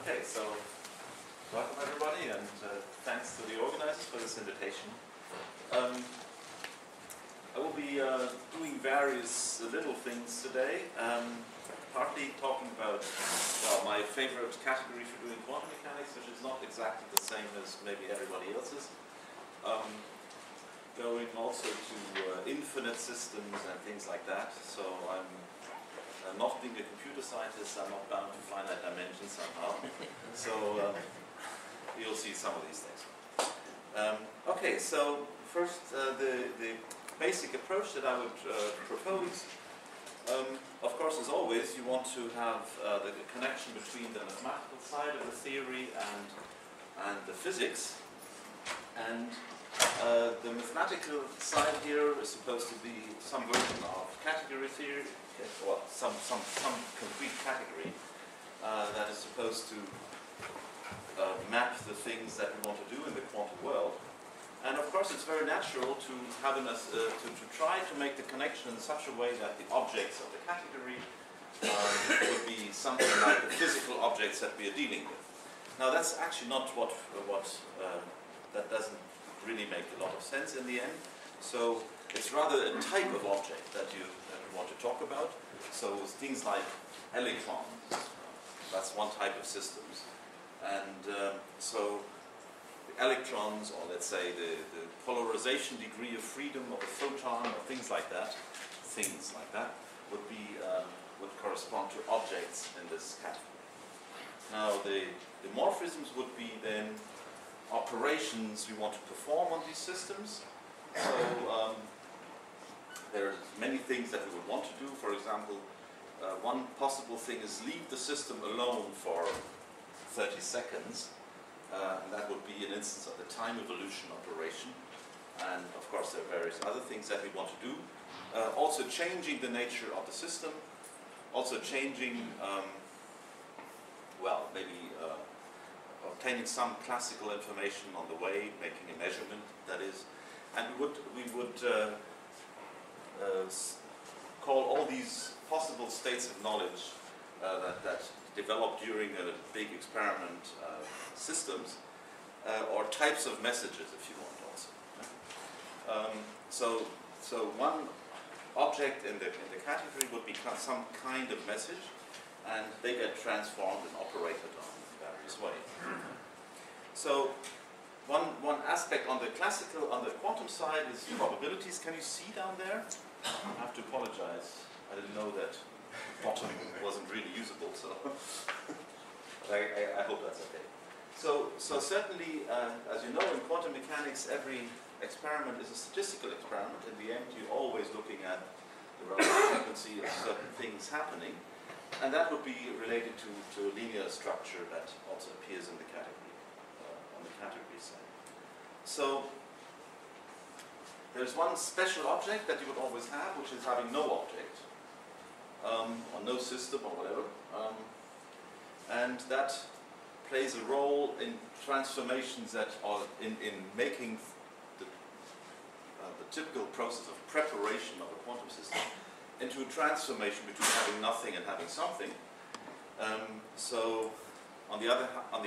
Okay, so welcome everybody, and thanks to the organizers for this invitation. I will be doing various little things today, partly talking about my favorite category for doing quantum mechanics, which is not exactly the same as maybe everybody else's. Going also to infinite systems and things like that. So I'm not being a computer scientist, I'm not bound to finite dimensions somehow. So you'll see some of these things. Okay, so first the basic approach that I would propose. Of course, as always, you want to have the connection between the mathematical side of the theory and the physics. And the mathematical side here is supposed to be some version of category theory, or some concrete category that is supposed to map the things that we want to do in the quantum world. And of course, it's very natural to have to try to make the connection in such a way that the objects of the category would be something like the physical objects that we are dealing with. Now, that's actually not what that doesn't really make a lot of sense in the end. So it's rather a type of object that we want to talk about. So things like electrons, that's one type of systems. And so the electrons, or let's say the polarization degree of freedom of a photon, or things like that, would be would correspond to objects in this category. Now the morphisms would be then operations we want to perform on these systems. So there are many things that we would want to do. For example, one possible thing is leave the system alone for 30 seconds. And that would be an instance of the time evolution operation. And of course, there are various other things that we want to do. Also changing the nature of the system. Also changing, well, maybe obtaining some classical information on the way, making a measurement, that is. And we would call all these possible states of knowledge that develop during a big experiment systems, or types of messages, if you want also. So one object in the category would become some kind of message, and they get transformed and operated on in various ways. So one aspect on the quantum side is probabilities. Can you see down there? I have to apologize. I didn't know that bottom wasn't really usable, so I hope that's okay. So certainly, as you know, in quantum mechanics, every experiment is a statistical experiment. In the end, you're always looking at the relative frequency of certain things happening, and that would be related to a linear structure that also appears in the category, on the category side. So there's one special object that you would always have, which is having no object, or no system or whatever, and that plays a role in transformations that are in making the typical process of preparation of a quantum system into a transformation between having nothing and having something. So on the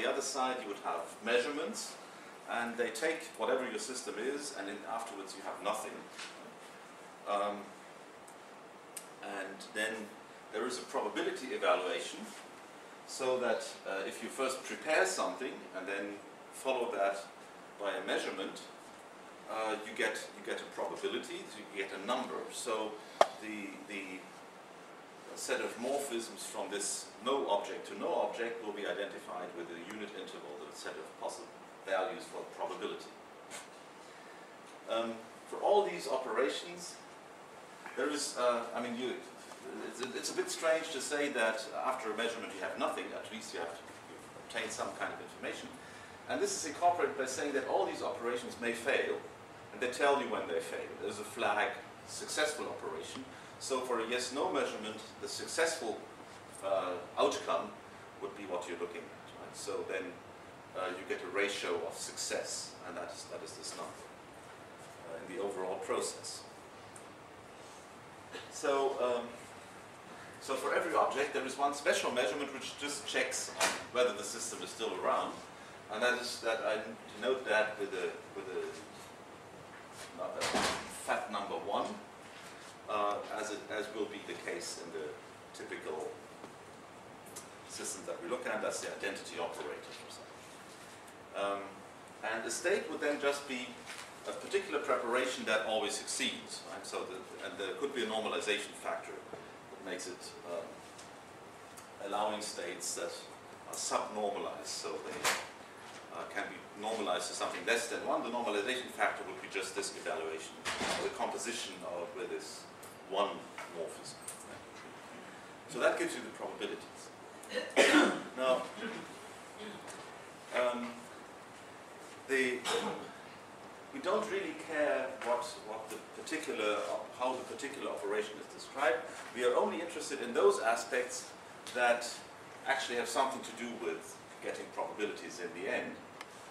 other side, you would have measurements, and they take whatever your system is, and then afterwards you have nothing. And then there is a probability evaluation, so that if you first prepare something and then follow that by a measurement, you get a probability, you get a number. So the set of morphisms from this no object to no object will be identified with a unit interval, the set of possible values for probability. For all these operations, there is, it's a bit strange to say that after a measurement you have nothing. At least you obtain some kind of information. And this is incorporated by saying that all these operations may fail, and they tell you when they fail. There's a flag, successful operation. So for a yes-no measurement, the successful outcome would be what you're looking at. Right? So then you get a ratio of success, and that is this number in the overall process. So So for every object, there is one special measurement which just checks on whether the system is still around, and that is that I denote that with a fat number 1, as will be the case in the typical systems that we look at. That's the identity operator for something. And the state would then just be a particular preparation that always succeeds. Right? So and there could be a normalization factor that makes it allowing states that are subnormalized, so they can be normalized to something less than 1. The normalization factor would be just this evaluation, the composition of with this one morphism. So that gives you the probabilities. Now, we don't really care how the particular operation is described. We are only interested in those aspects that actually have something to do with getting probabilities in the end.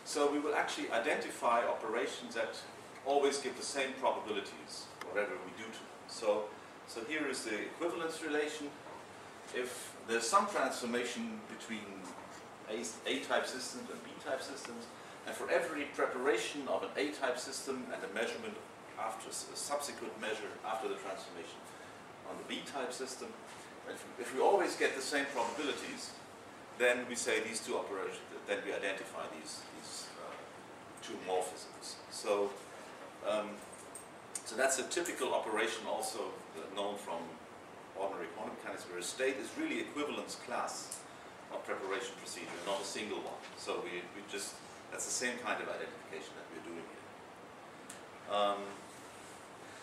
So we will actually identify operations that always give the same probabilities, whatever we do to them. So here is the equivalence relation. If there's some transformation between A-type systems and B-type systems, and for every preparation of an A-type system and a measurement after a subsequent measure after the transformation on the B-type system, if we always get the same probabilities, then we say these two operations, then we identify these two morphisms. So that's a typical operation also known from ordinary quantum mechanics, where a state is really equivalence class of preparation procedure, not a single one. So we just, that's the same kind of identification that we're doing here.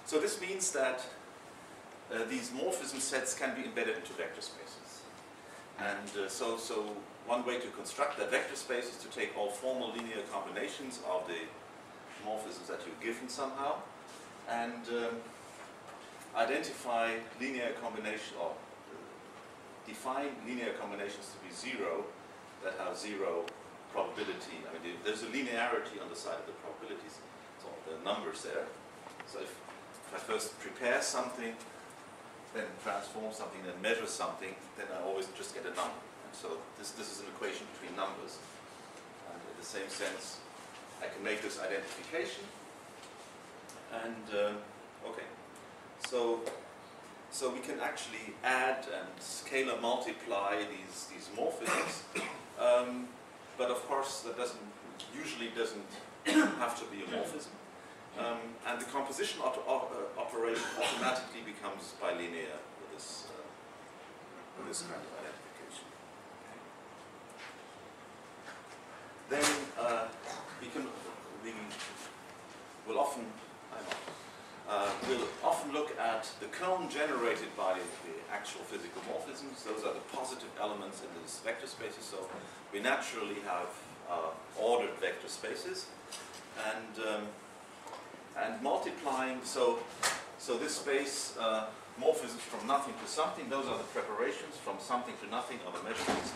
So this means that these morphism sets can be embedded into vector spaces. And so one way to construct that vector space is to take all formal linear combinations of the morphisms that you're given somehow, and identify linear combination, or define linear combinations to be 0 that have 0 probability. I mean, there's a linearity on the side of the probabilities, so the numbers there. So if I first prepare something, then transform something, then measure something, then I always just get a number. And so this is an equation between numbers. And in the same sense, I can make this identification. And okay, so we can actually add and scalar multiply these morphisms. But of course, that usually doesn't have to be a morphism. And the composition operation automatically becomes bilinear with this kind of identification. Okay. Then we'll often look at the cone generated by the actual physical morphisms. Those are the positive elements in these vector spaces. So we naturally have ordered vector spaces, and multiplying. So this space morphisms from nothing to something. Those are the preparations. From something to nothing are the measurements.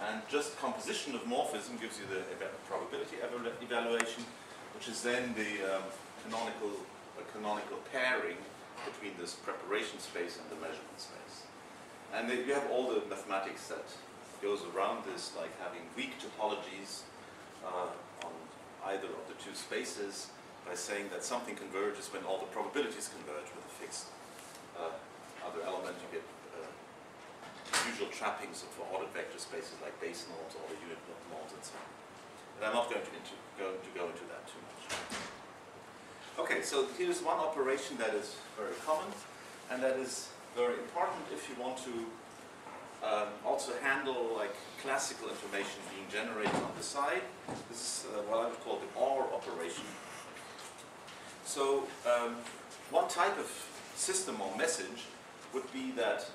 And just composition of morphism gives you the probability evaluation, which is then the canonical pairing between this preparation space and the measurement space. And you have all the mathematics that goes around this, like having weak topologies on either of the two spaces, by saying that something converges when all the probabilities converge with a fixed other element. You get usual trappings for ordered vector spaces like base norms or the unit norms and so on. But I'm not going to go into that too much. Okay, so here's one operation that is very common, and that is very important if you want to also handle like classical information being generated on the side. This is what I would call the OR operation. So one type of system or message would be that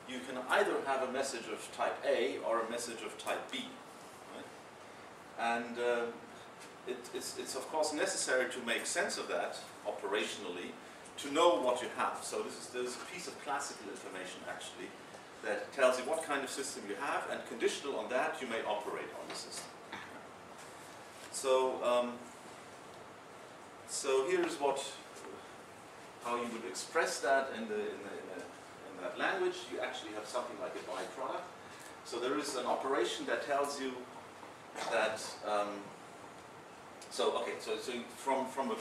you can either have a message of type A or a message of type B. Right? And it's of course necessary to make sense of that operationally to know what you have. So there's a piece of classical information actually that tells you what kind of system you have, and conditional on that you may operate on the system. So so here's how you would express that in the that language, you actually have something like a byproduct. So there is an operation that tells you that, so from a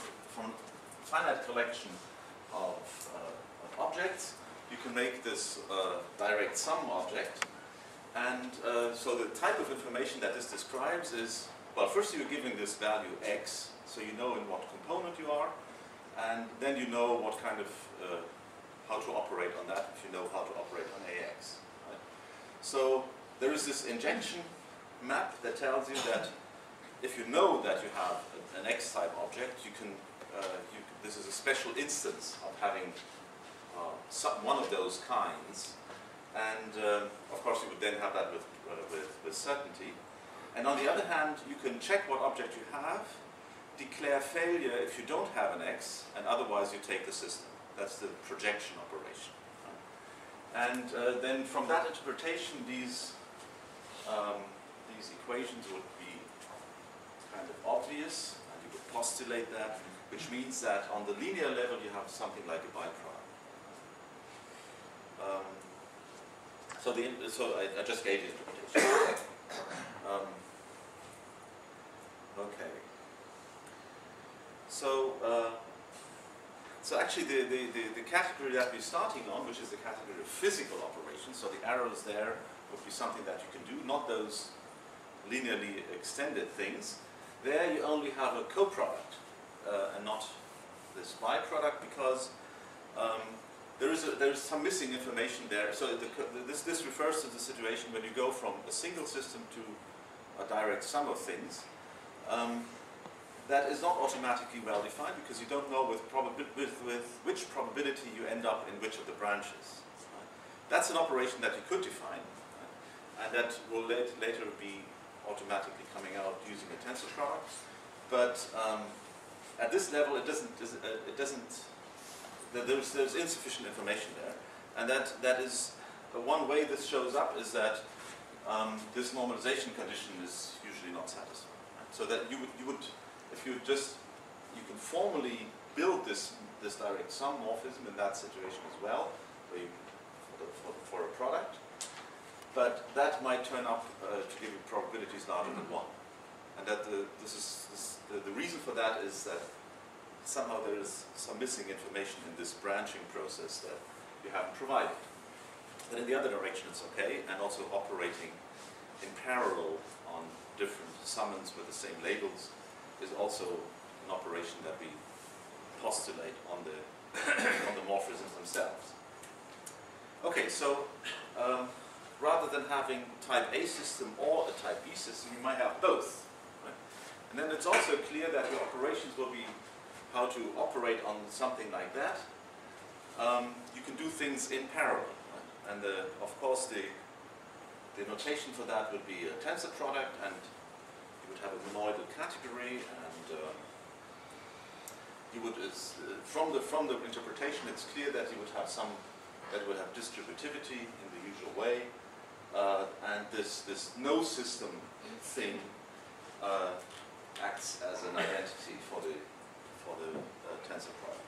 finite collection of objects, you can make this direct sum object. And so the type of information that this describes is, well, first you're giving this value x, so you know in what component you are, and then you know what kind of, how to operate on that if you know how to operate on AX. Right? So there is this injection map that tells you that if you know that you have an X-type object, you can, this is a special instance of having one of those kinds, and of course you would then have that with certainty. And on the other hand, you can check what object you have, declare failure if you don't have an X, and otherwise you take the system. That's the projection operation. Right? And then from that interpretation, these equations would be kind of obvious, and you would postulate that, which means that on the linear level you have something like a byproduct. So I just gave the interpretation. Okay. So actually the category that we're starting on, which is the category of physical operations, so the arrows there would be something that you can do, not those linearly extended things. There you only have a coproduct and not this byproduct, because there is some missing information there. So this refers to the situation when you go from a single system to a direct sum of things. That is not automatically well defined, because you don't know with which probability you end up in which of the branches. Right? That's an operation that you could define, right? And that will later be automatically coming out using a tensor product. But at this level, there's insufficient information there, and that is one way this shows up is that this normalization condition is usually not satisfied. Right? So that you would if you can formally build this direct sum morphism in that situation as well, where you, for a product, but that might turn up to give you probabilities larger than 1, and that the reason for that is that somehow there is some missing information in this branching process that you haven't provided. But in the other direction it's okay, and also operating in parallel on different summons with the same labels is also an operation that we postulate on the morphisms themselves. Okay, so rather than having type A system or a type B system, you might have both. Right? And then it's also clear that your operations will be how to operate on something like that. You can do things in parallel. Right? And of course the notation for that would be a tensor product, and you would have a monoidal category, and you would from the interpretation it's clear that you would have distributivity in the usual way, and this no system thing acts as an identity for the tensor product.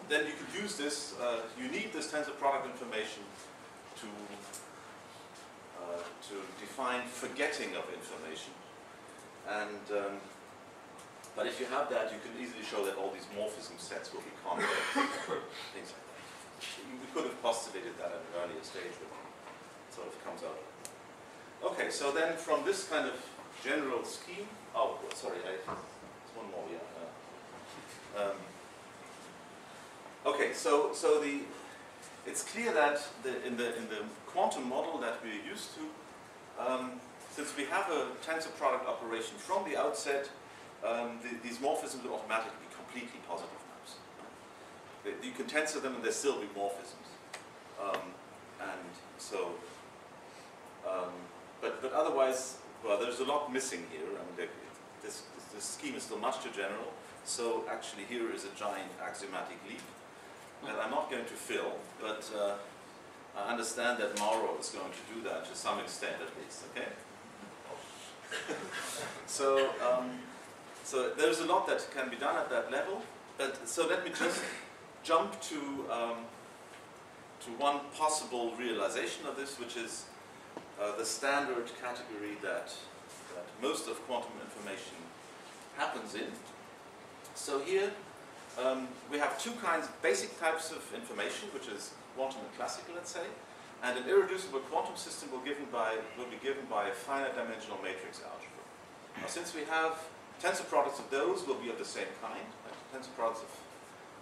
Then you could use this. You need this tensor product information to define forgetting of information, and but if you have that, you can easily show that all these morphism sets will be convex, things like that. We could have postulated that at an earlier stage, but it sort of comes out. Okay, so then from this kind of general scheme, oh, sorry, there's one more, yeah. Okay, so it's clear that in the quantum model that we're used to, since we have a tensor product operation from the outset, these morphisms will automatically be completely positive maps. Right? You can tensor them and there still be morphisms, and so. But otherwise, well, there's a lot missing here. I mean, this scheme is still much too general. So actually, here is a giant axiomatic leap that I'm not going to fill, but I understand that Mauro is going to do that to some extent, at least. Okay. So there's a lot that can be done at that level. But so let me jump to one possible realization of this, which is the standard category that most of quantum information happens in. So here we have two kinds of basic types of information, which is quantum and classical, let's say, and an irreducible quantum system will be given by a finite dimensional matrix algebra. Now, since we have tensor products of those will be of the same kind, right? Tensor products of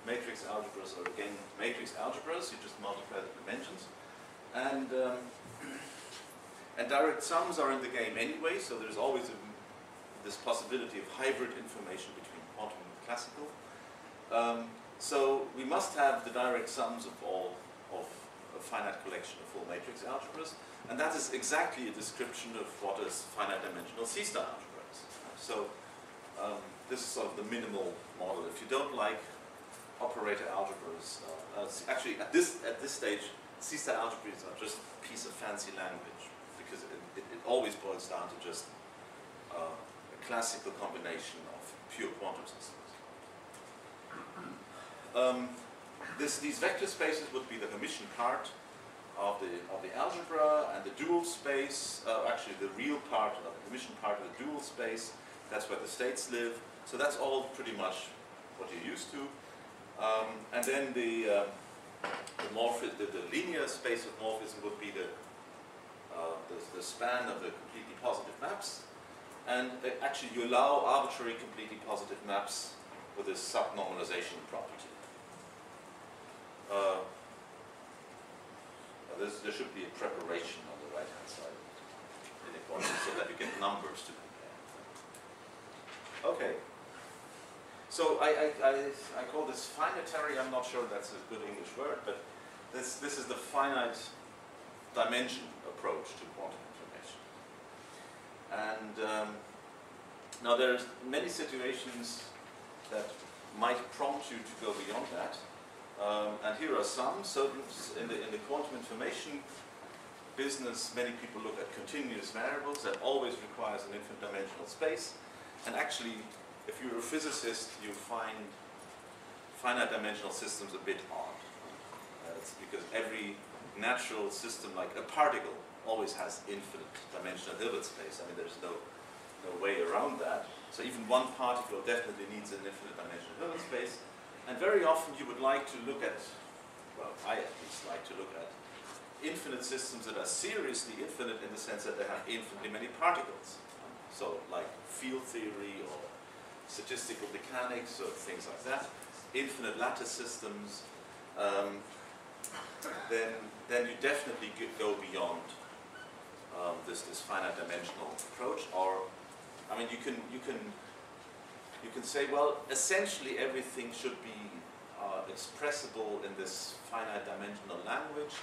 matrix algebras are again matrix algebras. You just multiply the dimensions, and direct sums are in the game anyway. So there's always this possibility of hybrid information between quantum and classical. So we must have the direct sums of a finite collection of full matrix algebras, and that is exactly a description of what is finite dimensional C-star algebra is. So this is sort of the minimal model. If you don't like operator algebras, actually at this stage, C-star algebras are just a piece of fancy language, because it always boils down to just a classical combination of pure quantum systems. These vector spaces would be the Hermitian part of the algebra, and the dual space, actually the real part, the Hermitian part of the dual space, that's where the states live. So that's all pretty much what you're used to. And then the linear space of morphism would be the span of the completely positive maps. And actually you allow arbitrary completely positive maps with this subnormalization property. There should be a preparation on the right-hand side of inequality so that you get numbers to compare. Okay. So I call this finitary. I'm not sure that's a good English word, but this is the finite dimension approach to quantum information. And now there's many situations that might prompt you to go beyond that. And here are some. So in the quantum information business, many people look at continuous variables. That always requires an infinite dimensional space. And actually, if you're a physicist, you find finite dimensional systems a bit odd. It's because every natural system, like a particle, always has infinite dimensional Hilbert space. I mean, there's no way around that. So even one particle definitely needs an infinite dimensional Hilbert space. And very often you would like to look at, well, I at least like to look at infinite systems that are seriously infinite in the sense that they have infinitely many particles. So like field theory or statistical mechanics or things like that, infinite lattice systems, then you definitely go beyond this finite dimensional approach. Or, I mean, you can say, well, essentially everything should be expressible in this finite dimensional language,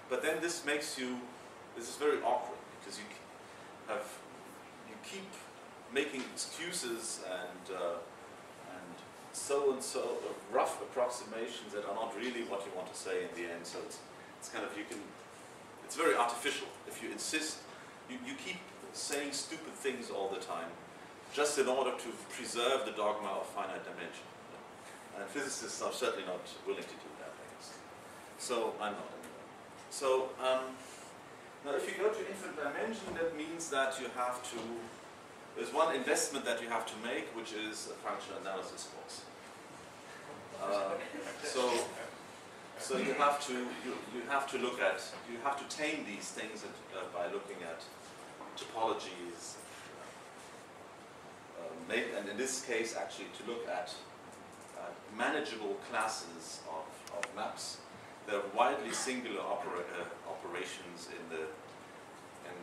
but then this is very awkward, because you keep making excuses and so rough approximations that are not really what you want to say in the end. So it's kind of, it's very artificial. If you insist, you keep saying stupid things all the time, just in order to preserve the dogma of finite dimension. And physicists are certainly not willing to do that, I guess. So I'm not anyway. So now if you go to infinite dimension, that means that you have to, there's one investment that you have to make, which is a functional analysis course. So you have to tame these things by looking at topologies, and in this case actually to look at manageable classes of maps. There are widely singular operations in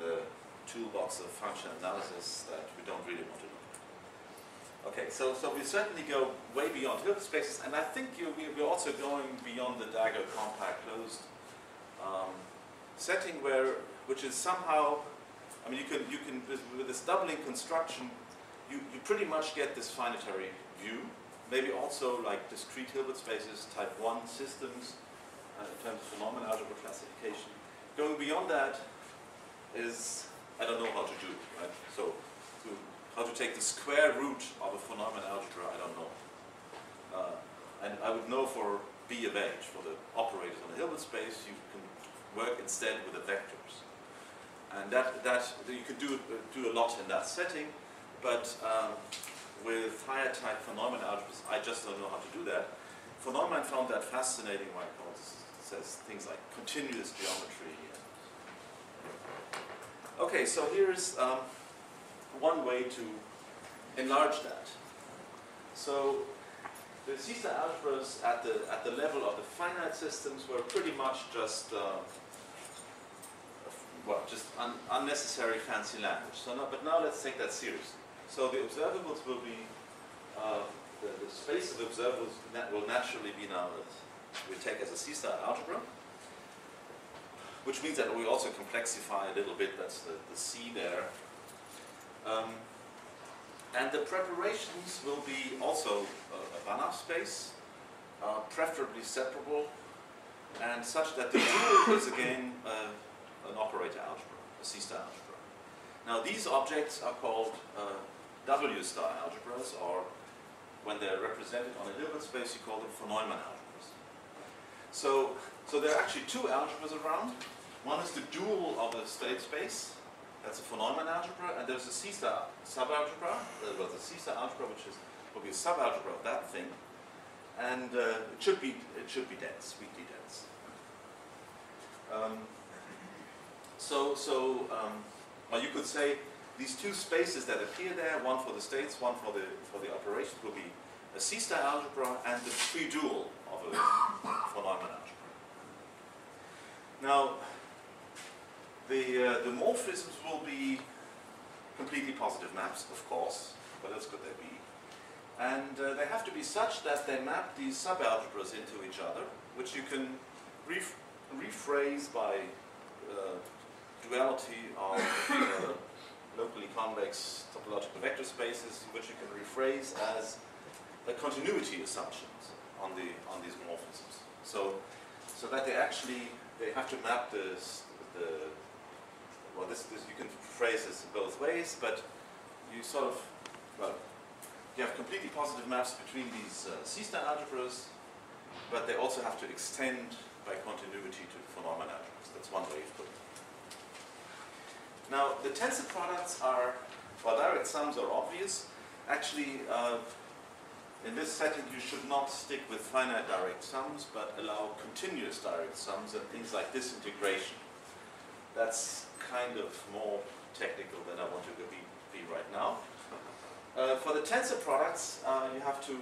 the toolbox of functional analysis that we don't really want to look at. Okay, so we certainly go way beyond Hilbert spaces, and I think we're also going beyond the Dagger compact closed setting, which is somehow, I mean, you can with this doubling construction, you pretty much get this finitary view. Maybe also like discrete Hilbert spaces, type 1 systems in terms of phenomenon algebra classification. Going beyond that is, I don't know how to do it, right? So how to take the square root of a phenomenon algebra, I don't know. And I would know for B of H, for the operators on the Hilbert space, you can work instead with the vectors. And that you could do a lot in that setting, but with higher type von Neumann algebras, I just don't know how to do that. Von Neumann found that fascinating when it says things like continuous geometry. Okay, so here's one way to enlarge that. So the C-star algebras at the level of the finite systems were pretty much just unnecessary fancy language. So now, but now let's take that seriously. So the observables will be the space of observables will naturally be now that we take as a C-star algebra, which means that we also complexify a little bit. That's the C there. And the preparations will be also a Banach space, preferably separable, and such that the dual is again an operator algebra, a C-star algebra. Now these objects are called W-star algebras, or when they're represented on a Hilbert space, you call them von Neumann algebras. So there are actually two algebras around. One is the dual of the state space. That's a von Neumann algebra, and there's a C-star subalgebra. Well, the C-star algebra, which will be a subalgebra of that thing, and it should be dense, weakly dense. Well, you could say these two spaces that appear there, one for the states, one for the operations, will be a C-star algebra and the tree-dual of a von Neumann algebra. Now, the morphisms will be completely positive maps, of course. What else could they be? And they have to be such that they map these subalgebras into each other, which you can rephrase by duality of locally convex topological vector spaces, which you can rephrase as continuity assumptions on these morphisms. So that they have to map well, this you can phrase this in both ways, but you you have completely positive maps between these C-star algebras, but they also have to extend by continuity to von Neumann algebras. That's one way of putting it. Now, the tensor products are, well, direct sums are obvious. Actually, in this setting, you should not stick with finite direct sums, but allow continuous direct sums and things like disintegration. That's kind of more technical than I want to be right now. For the tensor products, you have to,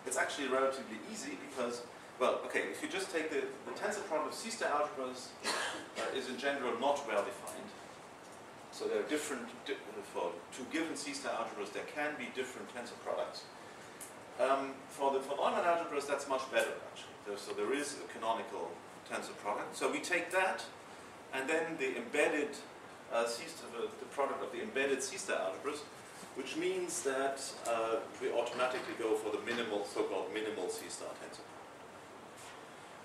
it's actually relatively easy because, well, okay, if you just take the tensor product of C-star algebras is in general not well defined. So there are different, for two given C-star algebras, there can be different tensor products. For the von Neumann algebras, that's much better, actually. So there is a canonical tensor product. So we take that, and then the embedded the product of the embedded C-star algebras, which means that we automatically go for the minimal, so-called minimal C-star tensor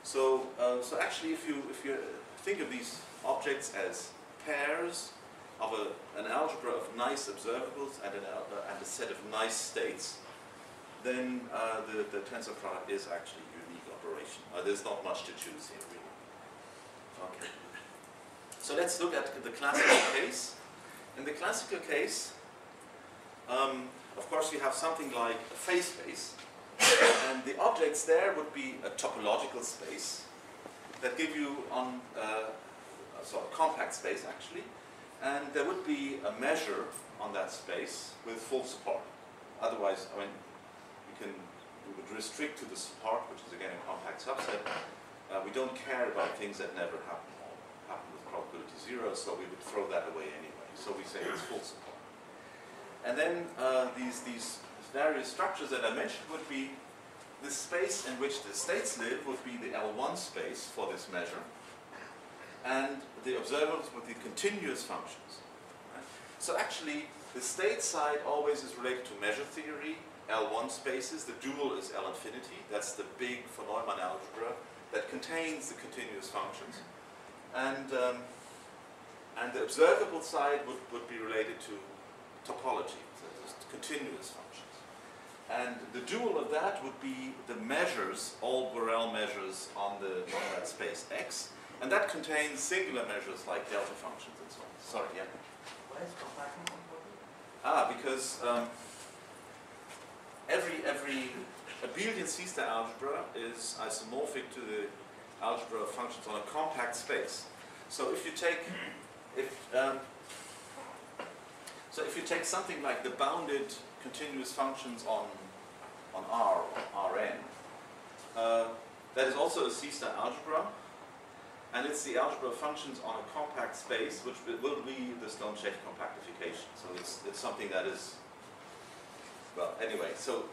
product. So actually, if you think of these objects as pairs of an algebra of nice observables and a set of nice states, then the tensor product is actually a unique operation. There's not much to choose here, really. Okay. So let's look at the classical case. In the classical case, of course, you have something like a phase space, and the objects there would be a topological space that give you on a sort of compact space, actually, and there would be a measure on that space with full support. Otherwise, I mean, we would restrict to the support, which is again a compact subset. We don't care about things that never happen or happen with probability 0, so we would throw that away anyway. So we say it's full support. And then these various structures that I mentioned would be the space in which the states live would be the L1 space for this measure, and the observables would be continuous functions. Right? So actually, the state side always is related to measure theory, L1 spaces. The dual is L infinity. That's the big von Neumann algebra that contains the continuous functions. And the observable side would be related to topology, so just continuous functions. And the dual of that would be the measures, all Borel measures on that space X. And that contains singular measures like delta functions and so on. Sorry, yeah? Why is compactness important? Because every abelian C-star algebra is isomorphic to the algebra of functions on a compact space. So if you take if you take something like the bounded continuous functions on R or Rn, that is also a C-star algebra, and it's the algebra of functions on a compact space, which will be the Stone-Čech compactification. So it's something that is, well, anyway. So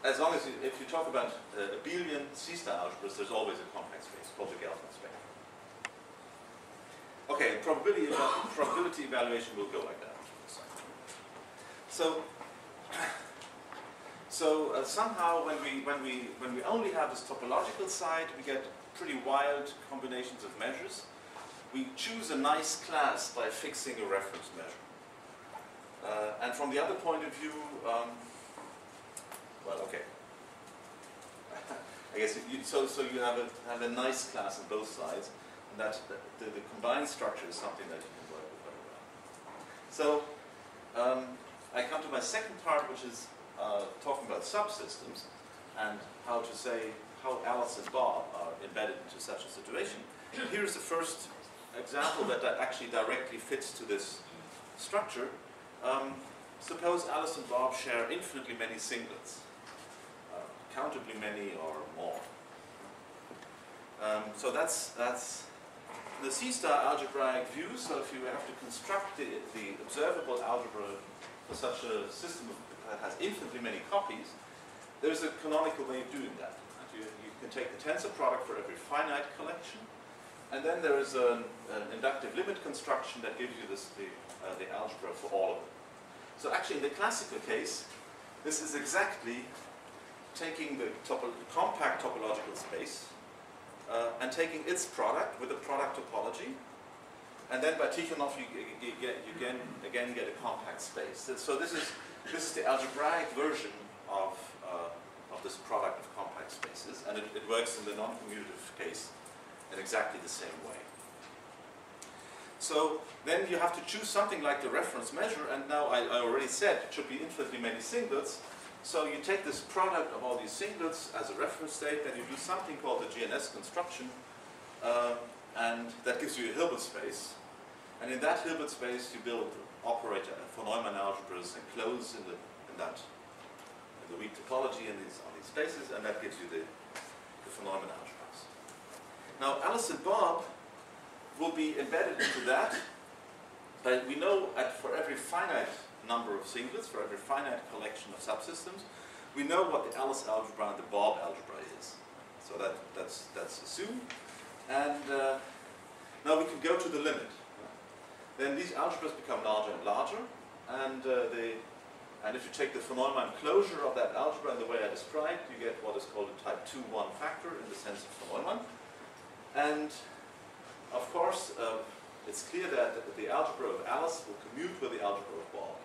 as long as if you talk about abelian C-star algebras, there's always a compact space called the Gelfand space. Okay, probability evaluation will go like that. So somehow when we only have this topological side, we get pretty wild combinations of measures. We choose a nice class by fixing a reference measure. And from the other point of view, well, okay. I guess so you have a nice class on both sides, and that the combined structure is something that you can work with very well. So I come to my second part, which is talking about subsystems and how to say how Alice and Bob are embedded into such a situation. Here's the first example that actually directly fits to this structure. Suppose Alice and Bob share infinitely many singlets, countably many or more. So that's the C-star algebraic view. So if you have to construct the observable algebra for such a system that has infinitely many copies, there's a canonical way of doing that. You can take the tensor product for every finite collection, and then there is an inductive limit construction that gives you the algebra for all of them. So actually in the classical case, this is exactly taking the compact topological space and taking its product with a product topology, and then by Tikhonov you again get a compact space. So this is the algebraic version of this product of compact spaces, and it works in the non-commutative case in exactly the same way. So then you have to choose something like the reference measure, and now I already said it should be infinitely many singlets. So you take this product of all these singlets as a reference state, then you do something called the Gns construction, and that gives you a Hilbert space. And in that Hilbert space you build operator von Neumann algebras enclosed in the weak topology on these spaces, and that gives you the von Neumann algebras. Now Alice and Bob will be embedded into that, but we know for every finite number of singlets, for every finite collection of subsystems, we know what the Alice algebra and the Bob algebra is. So that's assumed. And now we can go to the limit. Then these algebras become larger and larger, and if you take the von Neumann closure of that algebra in the way I described, you get what is called a type 2-1 factor in the sense of von Neumann. And of course, it's clear that the algebra of Alice will commute with the algebra of Bob.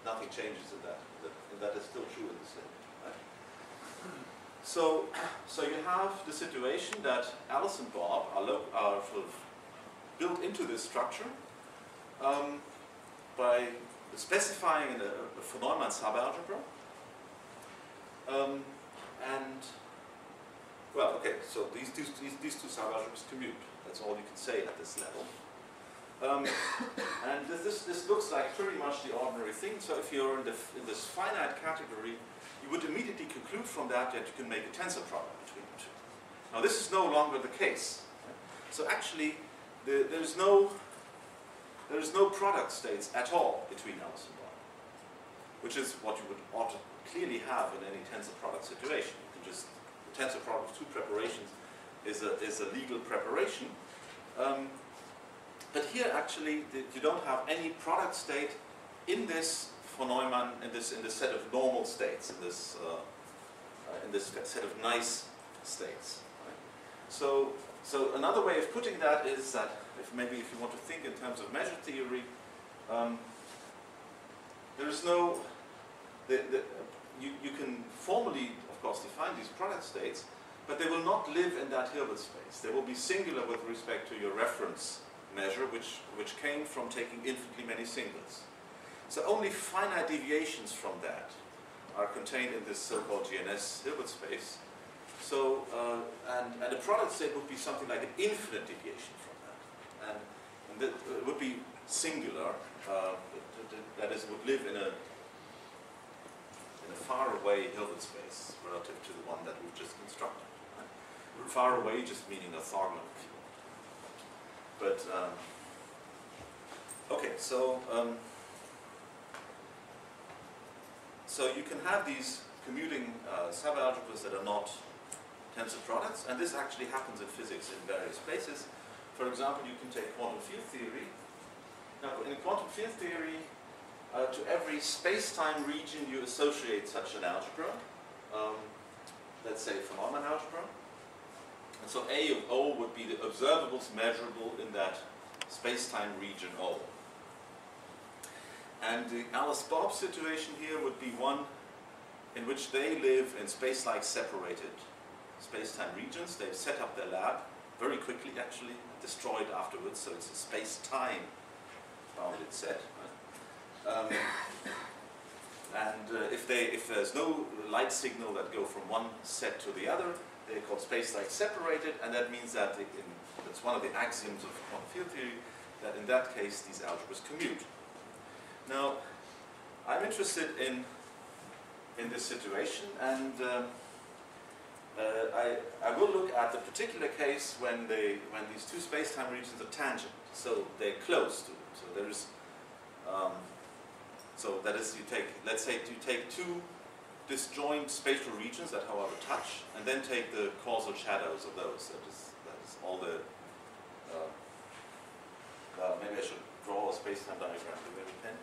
Nothing changes in that. That is still true in this limit. Right? So you have the situation that Alice and Bob are sort of built into this structure by specifying a von Neumann subalgebra. And well, okay. So these two subalgebras commute. That's all you can say at this level. And this looks like pretty much the ordinary thing. So if you're in this finite category, you would immediately conclude from that you can make a tensor product between the two. Now this is no longer the case. So actually, there is no product states at all between Alice and Bob, which is what you ought to clearly have in any tensor product situation. You can just the tensor product of two preparations is a legal preparation. But here actually you don't have any product state in this von Neumann in this set of normal states in this set of nice states. Right? So another way of putting that is that if you want to think in terms of measure theory, there is no you can formally, of course, define these product states, but they will not live in that Hilbert space. They will be singular with respect to your reference measure, which came from taking infinitely many singles. So only finite deviations from that are contained in this so-called GNS Hilbert space. So, and a product state would be something like an infinite deviation from that. And that would be singular, that is, would live in a far-away Hilbert space relative to the one that we've just constructed. Right? Far away just meaning orthogonal, if you want. But, okay, so you can have these commuting subalgebras that are not tensor products, and this actually happens in physics in various places. For example, you can take quantum field theory. Now, in quantum field theory, to every space-time region you associate such an algebra, let's say von Neumann algebra. And so A of O would be the observables measurable in that space-time region O. And the Alice-Bob situation here would be one in which they live in space-like separated space-time regions. They've set up their lab very quickly, actually, destroyed afterwards, so it's a space-time bounded set. If there's no light signal that go from one set to the other, they're called space-like separated, and that means that that's one of the axioms of quantum field theory, that in that case these algebras commute. Now, I'm interested in this situation, and I will look at the particular case when these two space-time regions are tangent, so they're close to them. So there is, so that is, let's say you take two disjoint spatial regions that, however, touch, and then take the causal shadows of those. That is all the. Maybe I should draw a space-time diagram with a pen.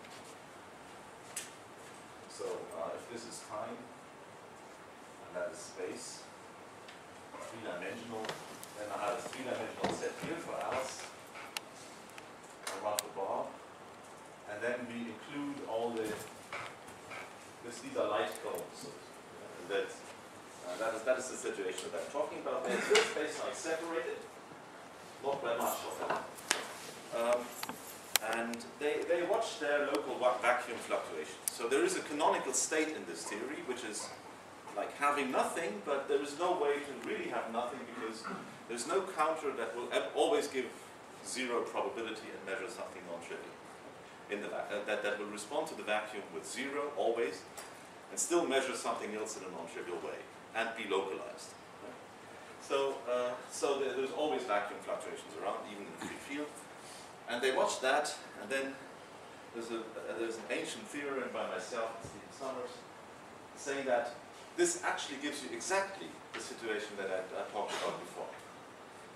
So if this is time, and that is space, three-dimensional, then I have a three-dimensional set here for Alice, and one for Bob, and then we include all the. These are light cones. So, that is the situation that I'm talking about. They're still space-like separated, not by much of them. And they watch their local vacuum fluctuations. So there is a canonical state in this theory, which is like having nothing, but there is no way to really have nothing because there's no counter that will always give zero probability and measure something non-trivial in the that will respond to the vacuum with zero always, and still measure something else in a non-trivial way and be localized. So there's always vacuum fluctuations around, even in a free field. And they watch that, and then there's an ancient theorem by myself and Stephen Summers saying that this actually gives you exactly the situation that I talked about before.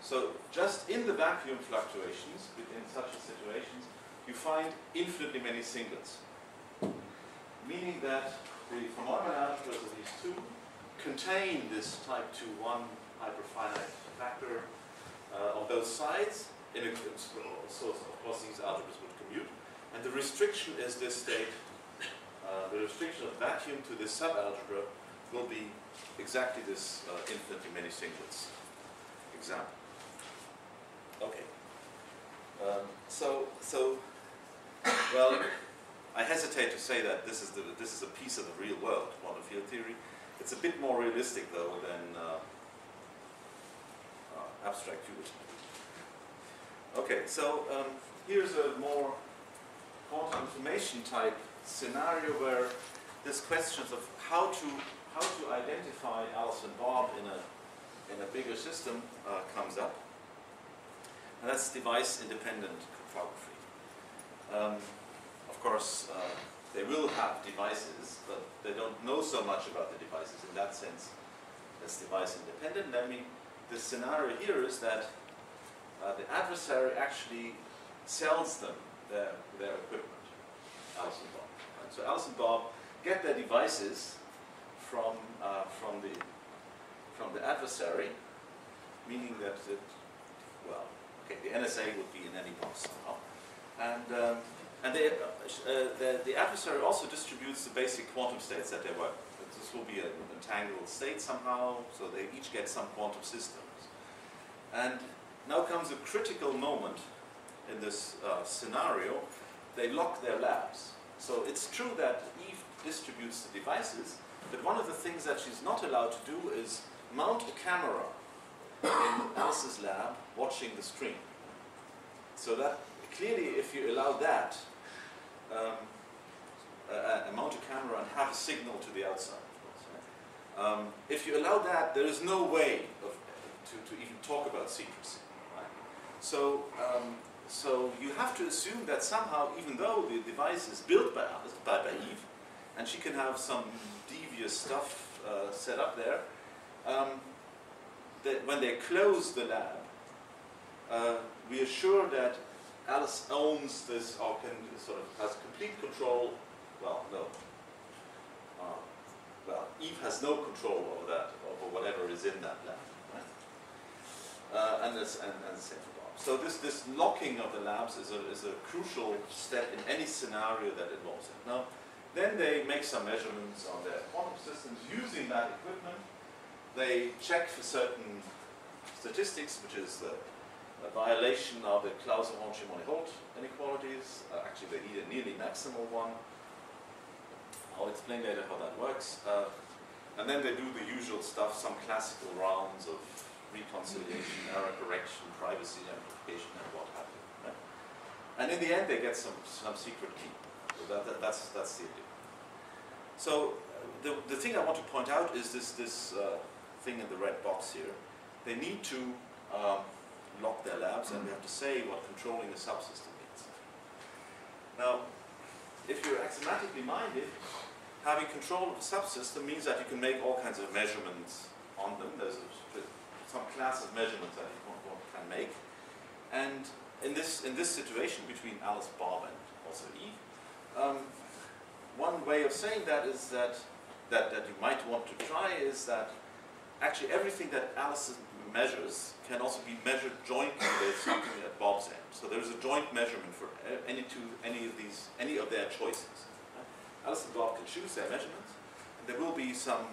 So just in the vacuum fluctuations, in such situations, you find infinitely many singles. Meaning that the von Neumann algebras of these two contain this type 2-1 hyperfinite factor of those sides. So of course these algebras would commute. And the restriction is this state, the restriction of vacuum to this subalgebra will be exactly this infinitely many singlets example. Okay. Well, I hesitate to say that this is a piece of the real world, quantum field theory. It's a bit more realistic though than abstract qubits. Okay, so here's a more quantum information type scenario where this questions of how to identify Alice and Bob in a bigger system comes up, and that's device-independent cryptography. Of course, they will have devices, but they don't know so much about the devices in that sense. That's device-independent. I mean, the scenario here is that the adversary actually sells them their equipment, Alice and Bob. Right? So Alice and Bob get their devices from the adversary, meaning that the NSA would be in any box somehow, and And the adversary also distributes the basic quantum states that they work with. This will be an entangled state somehow, so they each get some quantum systems. And now comes a critical moment in this scenario. They lock their labs. So it's true that Eve distributes the devices, but one of the things that she's not allowed to do is mount a camera in Alice's lab watching the stream. So that clearly, if you allow that, mount a camera and have a signal to the outside, of course, right? If you allow that, there is no way to even talk about secrecy. Right? So, so you have to assume that somehow, even though the device is built by Alice, by Eve, and she can have some devious stuff set up there, that when they close the lab, we are sure that Alice owns this, or can sort of has complete control. Well, no. Well, Eve has no control over that, over whatever is in that lab, right? And the same for Bob. So this locking of the labs is a crucial step in any scenario that involves it. Now, then they make some measurements on their quantum systems using that equipment. They check for certain statistics, which is the violation of the Clauser-Horn-Shimoni-Holt inequalities. Actually, they need a nearly maximal one. I'll explain later how that works. And then they do the usual stuff, some classical rounds of reconciliation, error correction, privacy amplification, and what have you. Right? And in the end, they get some secret key. So that's the idea. So the thing I want to point out is this thing in the red box here. They need to lock their labs, and we have to say what controlling a subsystem means. Now, if you're axiomatically minded, having control of a subsystem means that you can make all kinds of measurements on them. There's some class of measurements that you can make. And in this situation between Alice, Bob, and also Eve, one way of saying that is that you might want to try is that actually everything that Alice measures can also be measured jointly with something at Bob's end. So there is a joint measurement for any of their choices. Alice and Bob can choose their measurements, and there will be some,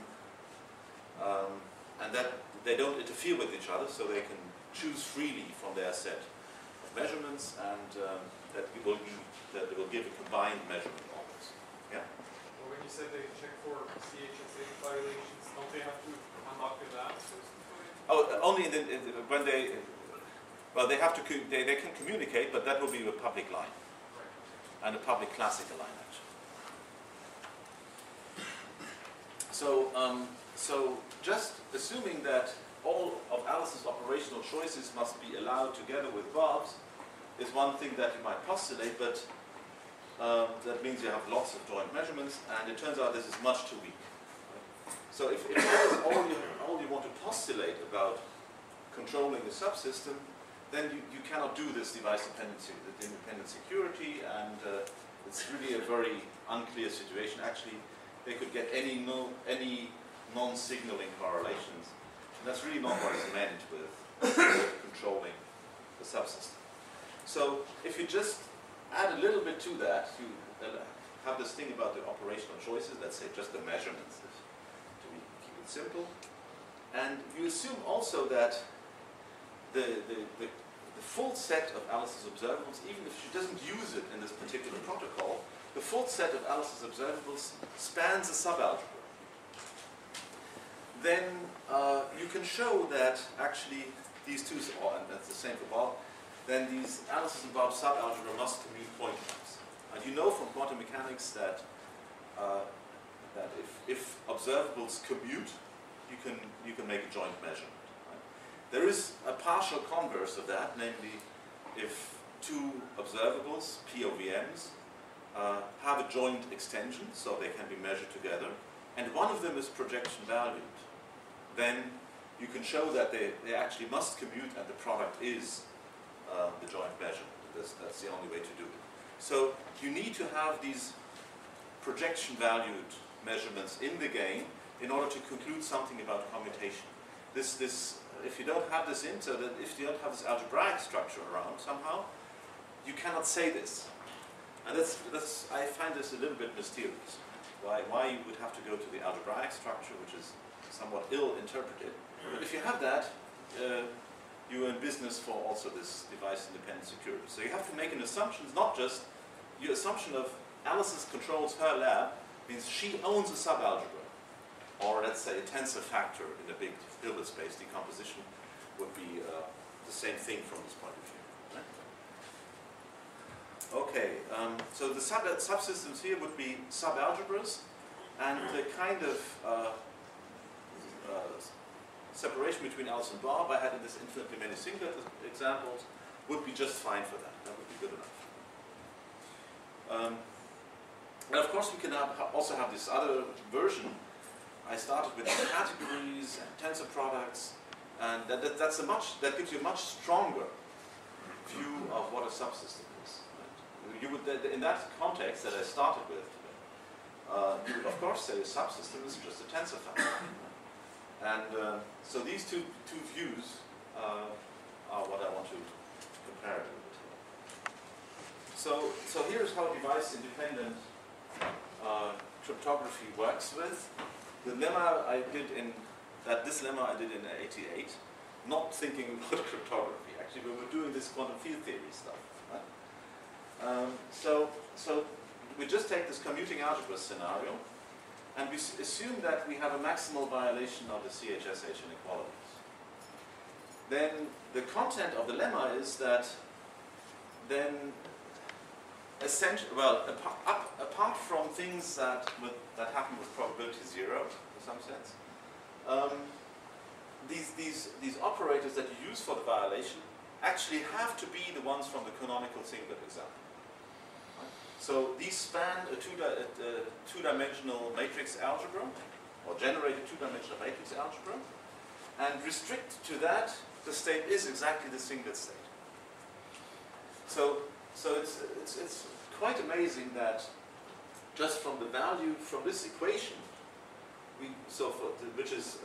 and that they don't interfere with each other, so they can choose freely from their set of measurements, and that will give a combined measurement always. Yeah. Well, when you said they check for CHSA violations, don't they have to unlock the labs first? Oh, only when they, well, they have to, they can communicate, but that will be a public line, right, and a public classical line actually. So, so just assuming that all of Alice's operational choices must be allowed together with Bob's is one thing that you might postulate, but that means you have lots of joint measurements, and it turns out this is much too weak. So if that is all you want to postulate about controlling the subsystem, then you cannot do this device dependency, the independent security, and it's really a very unclear situation. Actually, they could get any non-signaling correlations, and that's really not what is meant with controlling the subsystem. So if you just add a little bit to that, you have this thing about the operational choices, let's say just the measurements, simple, and you assume also that the full set of Alice's observables, even if she doesn't use it in this particular protocol, the full set of Alice's observables spans a subalgebra. Then you can show that actually these two, and that's the same for Bob, then these Alice's and Bob's subalgebra must commute point maps. And you know from quantum mechanics that that if observables commute, you can make a joint measurement. Right? There is a partial converse of that, namely if two observables, POVMs, have a joint extension, so they can be measured together, and one of them is projection valued, then you can show that they actually must commute and the product is the joint measurement. That's the only way to do it. So you need to have these projection valued measurements in the game in order to conclude something about commutation. If you don't have this so that if you don't have this algebraic structure around somehow, you cannot say this. And I find this a little bit mysterious. Why you would have to go to the algebraic structure, which is somewhat ill-interpreted. But if you have that, you're in business for also this device-independent security. So you have to make an assumption, not just your assumption of Alice controls her lab, means she owns a subalgebra. Or let's say a tensor factor in a big Hilbert space decomposition would be the same thing from this point of view. Okay, so the subsystems here would be subalgebras, and the kind of separation between Alice and Bob I had in this infinitely many singlet examples would be just fine for that. That would be good enough. And of course we can also have this other version. I started with categories and tensor products, and that gives you a much stronger view of what a subsystem is. Right? You would, in that context that I started with, you would of course say a subsystem is just a tensor factor. And so these two views are what I want to compare it with. So here's how device-independent cryptography works with. The lemma I did in this lemma I did in '88, not thinking about cryptography. Actually, we were doing this quantum field theory stuff. Right? So we just take this commuting algebra scenario, and we assume that we have a maximal violation of the CHSH inequalities. Then the content of the lemma is that then essentially, well, apart from things that happen with probability 0 in some sense, these operators that you use for the violation actually have to be the ones from the canonical singlet example. Right? So these span a two-dimensional matrix algebra, or generate a two-dimensional matrix algebra, and restrict to that the state is exactly the singlet state. So it's quite amazing that just from the value from this equation, which is,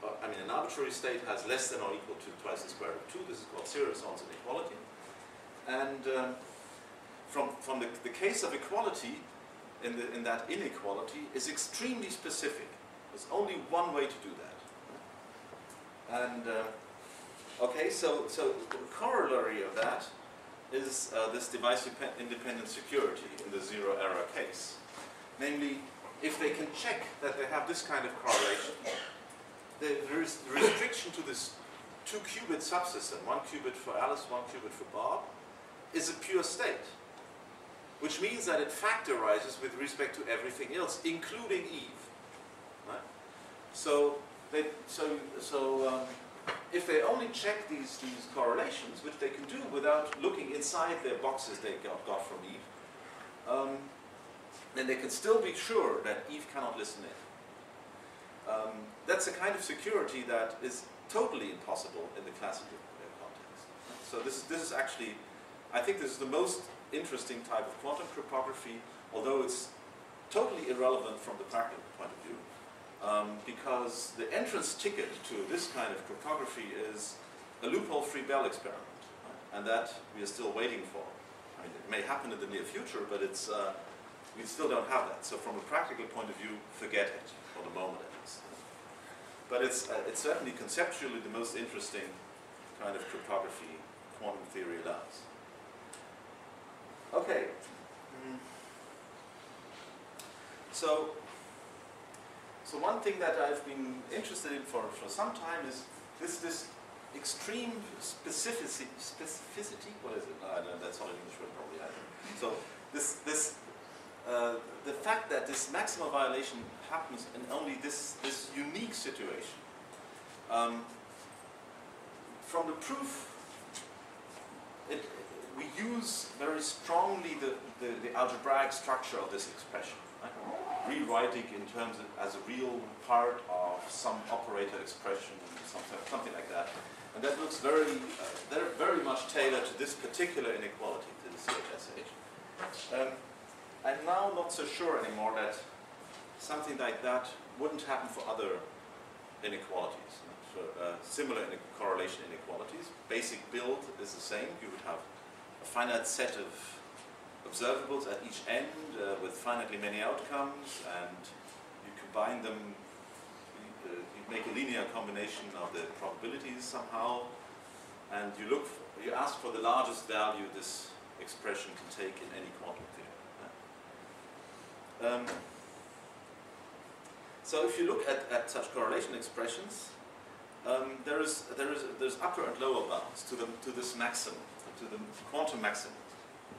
I mean, an arbitrary state has less than or equal to twice the square root of 2. This is called Sirisson's inequality. And from the case of equality in that inequality is extremely specific. There's only one way to do that. And okay, so the corollary of that is this device-independent security in the zero-error case. Namely, if they can check that they have this kind of correlation, the restriction to this 2-qubit subsystem, 1 qubit for Alice, 1 qubit for Bob, is a pure state, which means that it factorizes with respect to everything else, including Eve. Right? So if they only check these correlations, which they can do without looking inside their boxes they got from Eve, then they can still be sure that Eve cannot listen in. That's a kind of security that is totally impossible in the classical context. So this is actually, I think this is the most interesting type of quantum cryptography, although it's totally irrelevant from the practical point of view. Because the entrance ticket to this kind of cryptography is a loophole-free Bell experiment, right? And that we are still waiting for. I mean, it may happen in the near future, but it's we still don't have that. So from a practical point of view, forget it for the moment at least. But it's certainly conceptually the most interesting kind of cryptography quantum theory allows. Okay. So one thing that I've been interested in for some time is this extreme specificity. What is it? That's not an English word probably either. So the fact that this maximal violation happens in only this unique situation. From the proof, we use very strongly the algebraic structure of this expression. Right? Rewriting in terms of as a real part of some operator expression, something like that, and that looks very much tailored to this particular inequality, to the CHSH. I'm now not so sure anymore that something like that wouldn't happen for other inequalities. Similar correlation inequalities. Basic build is the same. You would have a finite set of observables at each end with finitely many outcomes, and you combine them, you make a linear combination of the probabilities somehow, and you ask for the largest value this expression can take in any quantum theory. So if you look at such correlation expressions, there's upper and lower bounds to this maximum, to the quantum maximum.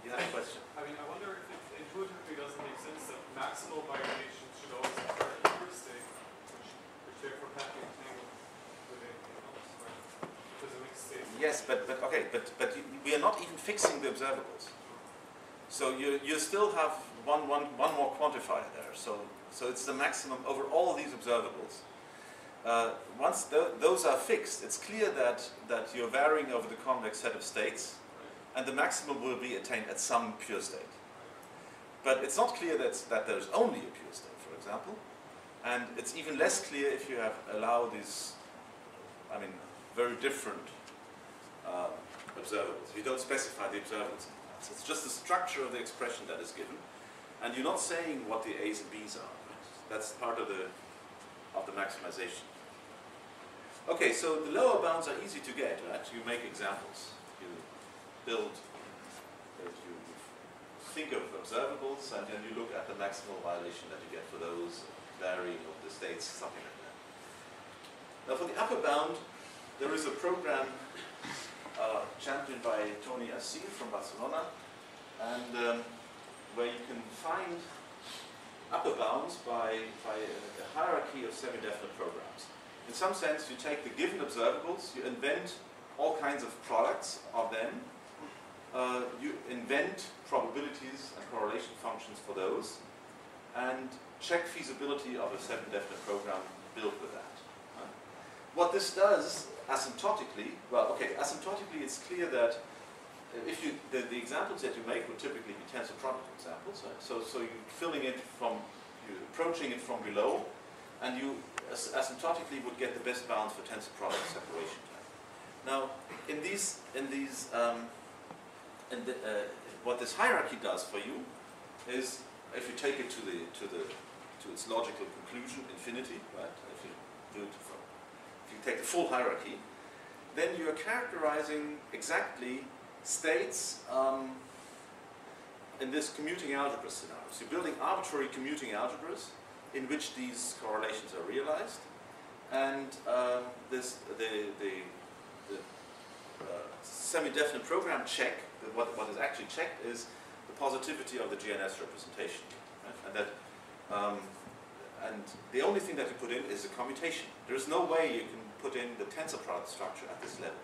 You have a question? I mean, I wonder if it intuitively doesn't make sense that maximal violations should always occur in the first state, which therefore can't be entangled with anything else, right? Because it makes state. Yes, but we are not even fixing the observables. So you still have one more quantifier there. So it's the maximum over all these observables. Once those are fixed, it's clear that you're varying over the convex set of states, and the maximum will be attained at some pure state. But it's not clear that there's only a pure state, for example, and it's even less clear if you have allowed these, very different observables. You don't specify the observables. It's just the structure of the expression that is given, and you're not saying what the A's and B's are. That's part of the maximization. Okay, so the lower bounds are easy to get, right? You make examples. You build, you think of observables, and then you look at the maximal violation that you get for those varying of the states, something like that. Now for the upper bound, there is a program championed by Tony Assis from Barcelona, and where you can find upper bounds by a hierarchy of semi-definite programs. In some sense, you take the given observables, you invent all kinds of products of them, you invent probabilities and correlation functions for those, and check feasibility of a semi-definite program built with that. What this does asymptotically, asymptotically it's clear that if the examples that you make would typically be tensor product examples, right? So you're approaching it from below, and you asymptotically would get the best bounds for tensor product separation time. Now, what this hierarchy does for you is, if you take it to its logical conclusion, infinity, right? If you take the full hierarchy, then you are characterizing exactly states in this commuting algebra scenario. So you're building arbitrary commuting algebras in which these correlations are realized, and the semi-definite program check, what is actually checked is the positivity of the GNS representation, right? And the only thing that you put in is a commutation. There is no way you can put in the tensor product structure at this level.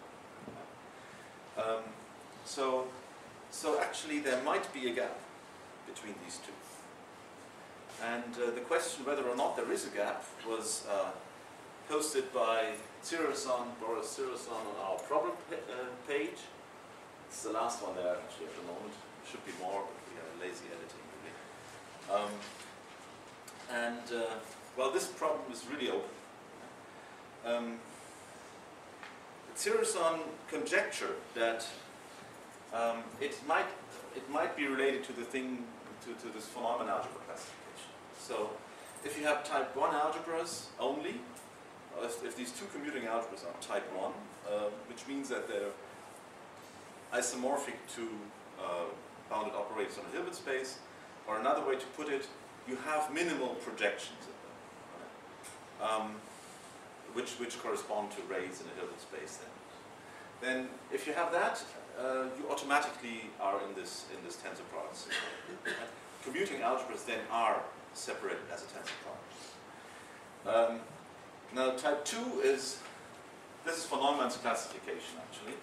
So actually there might be a gap between these two. And the question whether or not there is a gap was posted by Boris Cirason on our problem page. It's the last one there actually at the moment. Should be more, but we have lazy editing really. Well, this problem is really open. Cirason conjectured that it might be related to this von Neumann algebra classification. So, if you have type 1 algebras only, if these two commuting algebras are type 1, which means that they're isomorphic to bounded operators on a Hilbert space, or another way to put it, you have minimal projections in them, right? Which correspond to rays in a Hilbert space. Then if you have that, you automatically are in this tensor product system. Right? Commuting algebras then are separated as a tensor product. Now type 2 this is von Neumann's classification actually.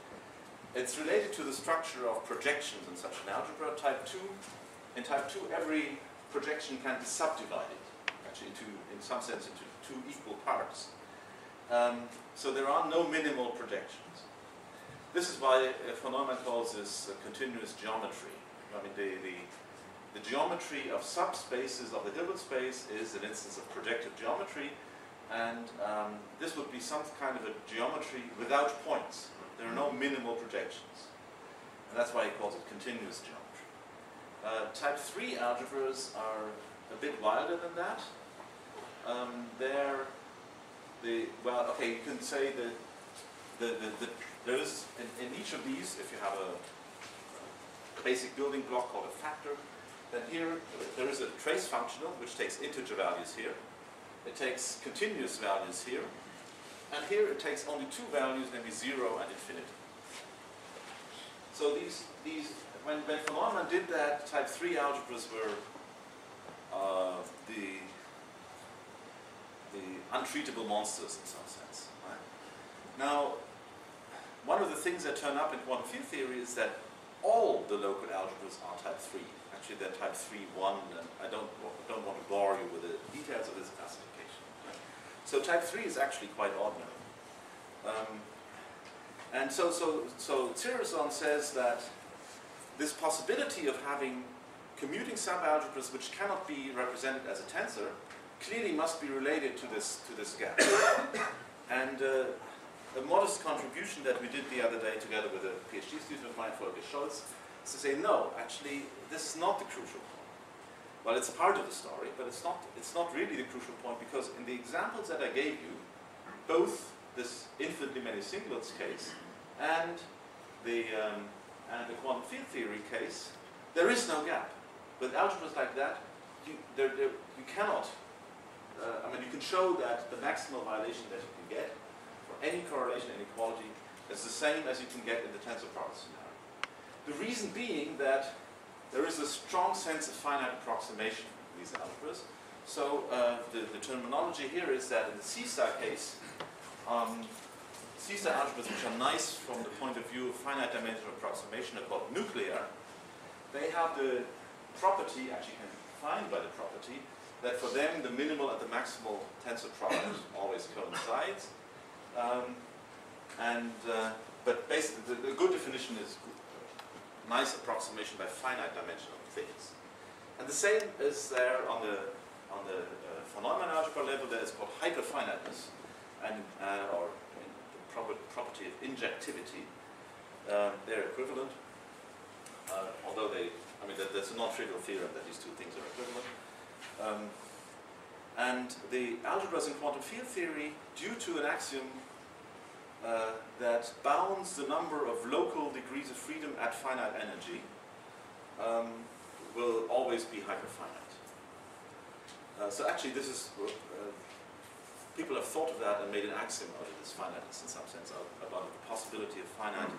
It's related to the structure of projections in such an algebra. In type 2, every projection can be subdivided, actually in some sense into two equal parts. So there are no minimal projections. This is why von Neumann calls this continuous geometry. I mean, the geometry of subspaces of the Hilbert space is an instance of projective geometry, and this would be some kind of a geometry without points. There are no minimal projections, and that's why he calls it continuous geometry. Type 3 algebras are a bit wilder than that. Well, okay, you can say that there is, in each of these, if you have a basic building block called a factor, then here there is a trace functional which takes integer values here. It takes continuous values here. And here it takes only two values, namely 0 and infinity. So when von Neumann did that, type 3 algebras were the untreatable monsters in some sense. Right? Now, one of the things that turn up in quantum field theory is that all the local algebras are type 3. Actually, they're type 3-1, and I don't want to bore you with the details of this classification. Right? So type 3 is actually quite ordinary. And so Tsereson says that this possibility of having commuting subalgebras which cannot be represented as a tensor clearly must be related to this gap. And a modest contribution that we did the other day together with a PhD student of mine, Volker Scholz, is to say, no, actually, this is not the crucial point. Well, it's part of the story, but it's not really the crucial point, because in the examples that I gave you, both this infinitely many singlets case and the quantum field theory case, there is no gap. With algebras like that, you cannot. I mean, you can show that the maximal violation that you can get for any correlation inequality is the same as you can get in the tensor product scenario. The reason being that there is a strong sense of finite approximation in these algebras. So the terminology here is that in the C-star case, C-star algebras, which are nice from the point of view of finite dimensional approximation, are called nuclear. They have the property, actually can be defined by the property, that for them the minimal and the maximal tensor product always coincides. But basically, the good definition is nice approximation by finite dimensional things. And the same is there on the von Neumann algebra level. There is called hyperfiniteness, or the property of injectivity. They're equivalent, although that's a non-trivial theorem that these two things are equivalent. And the algebras in quantum field theory, due to an axiom that bounds the number of local degrees of freedom at finite energy, will always be hyperfinite. So actually this is, people have thought of that and made an axiom out of this finiteness in some sense, about the possibility of finite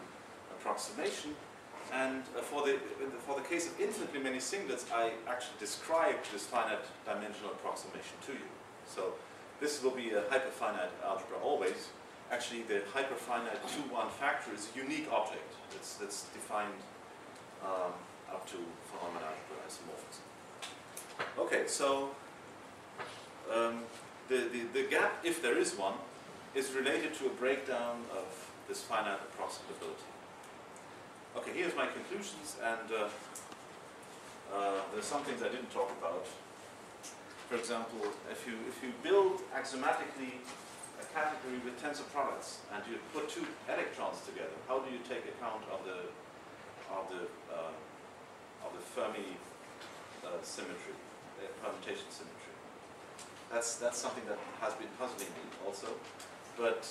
approximation. And for the case of infinitely many singlets, I actually described this finite dimensional approximation to you. So this will be a hyperfinite algebra always. Actually, the hyperfinite 2-1 factor is a unique object that's defined up to von Neumann algebra isomorphism. Okay, so the gap, if there is one, is related to a breakdown of this finite approximability. Okay, here's my conclusions, and there's some things I didn't talk about. For example, if you build axiomatically a category with tensor products and you put two electrons together, how do you take account of the Fermi symmetry, the permutation symmetry? That's something that has been puzzling me also. But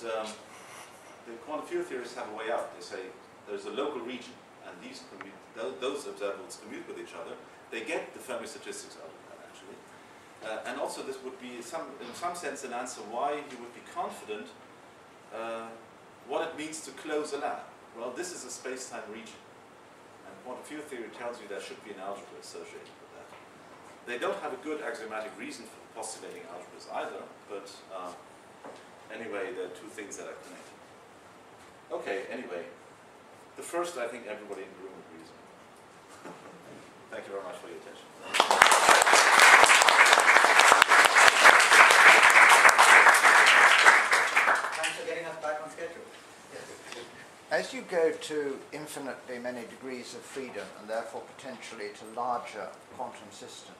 the quantum field theorists have a way out. They say there's a local region, and those observables commute with each other. They get the Fermi statistics out of that, actually. And also this would be, in some sense, an answer why you would be confident what it means to close a lab. Well, this is a space-time region. And quantum field theory tells you there should be an algebra associated with that. They don't have a good axiomatic reason for postulating algebras either, but anyway, there are two things that are connected. Okay, anyway. The first, I think everybody in the room agrees with. Thank you very much for your attention. Thanks for getting us back on schedule. As you go to infinitely many degrees of freedom, and therefore potentially to larger quantum systems,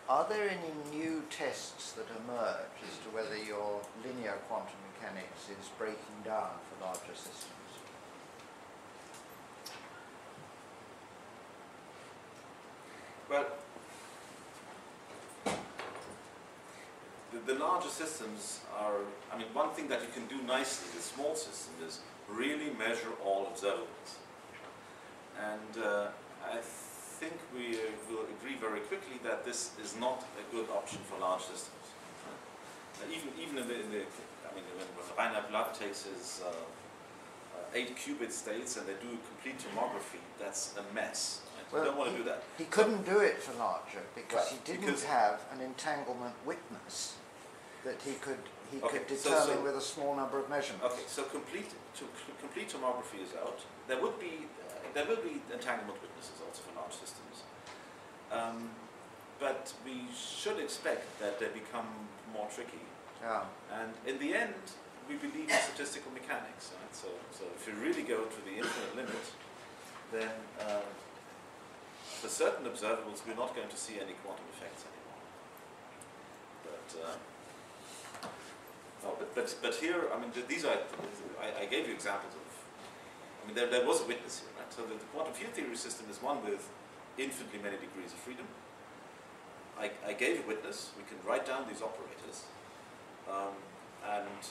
are there any new tests that emerge as to whether your linear quantum mechanics is breaking down for larger systems? Well, the larger systems are, I mean, one thing that you can do nicely with small system is really measure all observables. And I think we will agree very quickly that this is not a good option for large systems. Even in the I mean, when Reinhard Werner takes his 8-qubit states and they do a complete tomography, that's a mess. Right? Well, you don't want to do that. He couldn't do it for larger because Right, he didn't because- have an entanglement witness that he could Okay, determine so- with a small number of measurements. Okay, so complete tomography is out. There will be entanglement witnesses also for large systems, but we should expect that they become more tricky. Yeah. And in the end, we believe in statistical mechanics. Right? So if you really go to the infinite limit, then for certain observables, we're not going to see any quantum effects anymore. But here, I mean, these are, I gave you examples of, I mean, there was a witness here, right? So the quantum field theory system is one with infinitely many degrees of freedom. I gave a witness, we can write down these operators, and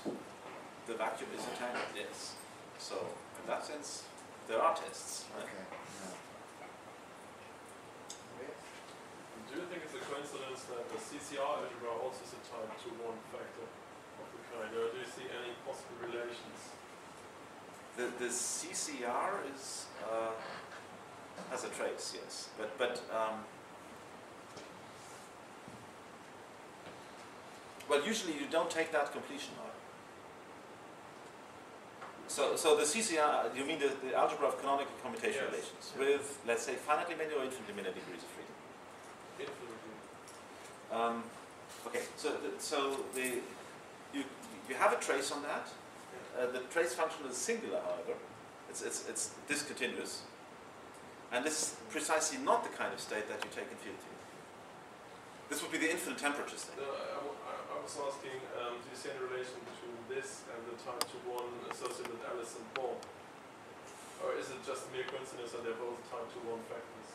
the vacuum is entangled, yes. So, in that sense, there are tests, right? Okay. Do you think it's a coincidence that the CCR algebra also is a type 2-1 factor of the kind, or do you see any possible relations? The CCR is has a trace, yes, but well, usually you don't take that completion order. So the CCR, you mean the algebra of canonical commutation Yes. relations with, let's say, finitely many or infinitely many degrees of freedom. Infinitely. Okay, you have a trace on that. The trace function is singular, however. It's discontinuous, and this is precisely not the kind of state that you take in field theory. This would be the infinite temperature state. I was asking, do you see any relation between this and the type 2-1 associated with Alice and Paul? Or is it just a mere coincidence that they're both type 2-1 factors?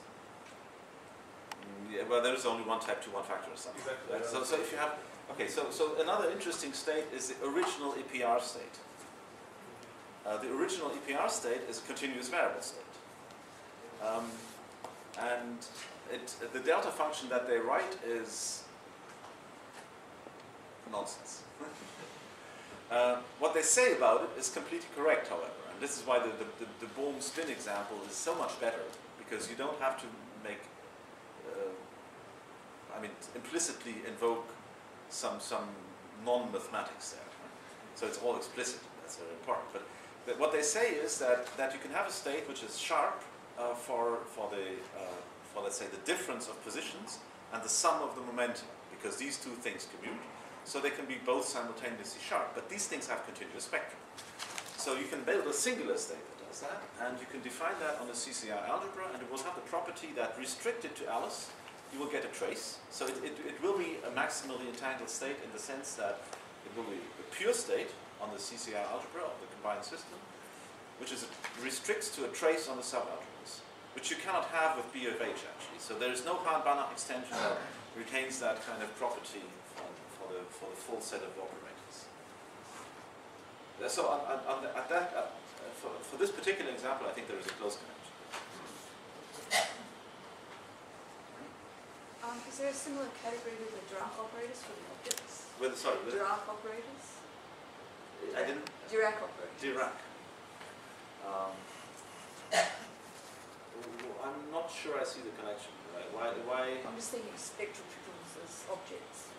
Yeah, well, there is only one type 2-1 factor or something. Exactly. Right? Yeah. So if you have, okay, so another interesting state is the original EPR state. The original EPR state is a continuous variable state, and the delta function that they write is nonsense. What they say about it is completely correct, however, and this is why the Bohm spin example is so much better, because you don't have to make, I mean, implicitly invoke some non-mathematics there. Right? So it's all explicit. That's very important. But what they say is that you can have a state which is sharp for let's say the difference of positions and the sum of the momentum, because these two things commute. So they can be both simultaneously sharp, but these things have continuous spectrum. So you can build a singular state that does that, and you can define that on a CCR algebra, and it will have the property that restricted to Alice, you will get a trace. So it will be a maximally entangled state in the sense that it will be a pure state on the CCR algebra of the combined system, which restricts to a trace on the subalgebras, which you cannot have with B of H actually. So there is no Hahn-Banach extension that retains that kind of property for the full set of operators. So for this particular example, I think there is a close connection. Is there a similar category with the Dirac operators for the objects? Sorry, Dirac operators? I didn't. Dirac operators. Dirac. I'm not sure I see the connection. Right? Why? I'm just thinking spectral triplets as objects.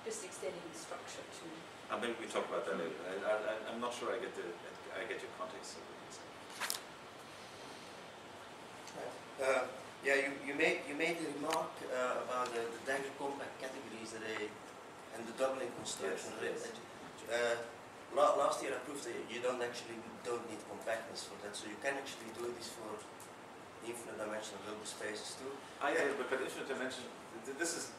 Just extending the structure to. Maybe we talk about that later. I'm not sure I get your context. Yeah, you made the remark about the Dagger compact categories and the doubling construction. Yes. Last year I proved that you don't need compactness for that, so you can actually do this for infinite dimensional Hilbert spaces too. Yeah, but infinite dimension. This is